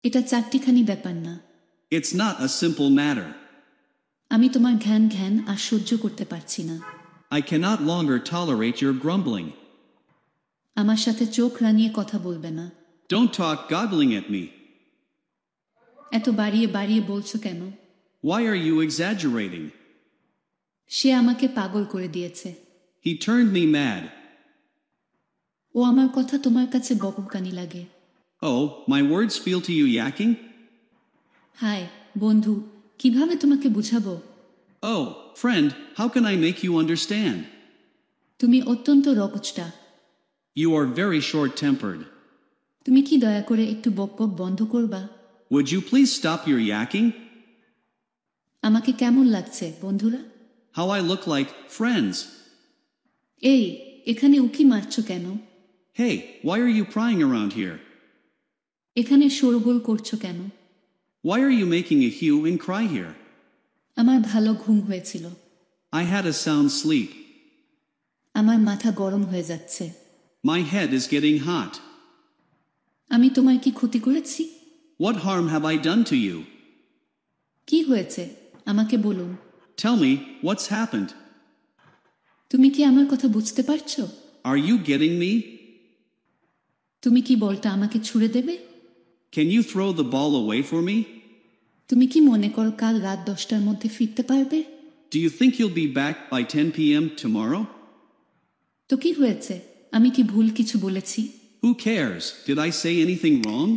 এটা চারটিখানি ব্যাপার না। It's not a simple matter. আমি তোমার ঘ্যান ঘ্যান আর সহ্য করতে পারছি না। I cannot longer tolerate your grumbling. আমার সাথে চোখ রাঙিয়ে কথা বলবে না। Don't talk goggling at me. এত বাড়িয়ে বাড়িয়ে বলছো কেন? Why are you exaggerating? সে আমাকে পাগল করে দিয়েছে। He turned me mad. ও আমার কথা তোমার কাছে বকবকানি লাগে। Oh, my words feel to you yakking? হায় বন্ধু, কিভাবে তোমাকে বুঝাবো? Oh, friend, how can I make you understand? তুমি অত্যন্ত রকচটা। You are very short-tempered. তুমি কি দয়া করে একটু বকবক বন্ধ করবা? Would you please stop your yakking? আমাকে কেমন লাগছে বন্ধুরা? How I look like, friends. এই, এখানে উকি মারছো কেন? Hey, why are you prying around here? এখানে শোরগোল করছো কেন? Why are you making a hue and cry here? আমার ভালো ঘুম হয়েছিল। I had a sound sleep. আমার মাথা গরম হয়ে যাচ্ছে। My head is getting hot. আমি তোমার কি ক্ষতি করেছি? What harm have I done to you? কি হয়েছে আমাকে বলুন। Tell me, what's happened? তুমি কি আমার কথা বুঝতে পারছো? Are you getting me? তুমি কি বলটা আমাকে ছুঁড়ে দেবে? Can you throw the ball away for me? তুমি কি মনে করো কাল রাত 10টার মধ্যে ফিরতে পারবে? Do you think you'll be back by 10 p.m. tomorrow? তো কি হয়েছে? আমি কি ভুল কিছু বলেছি? Who cares? Did I say anything wrong?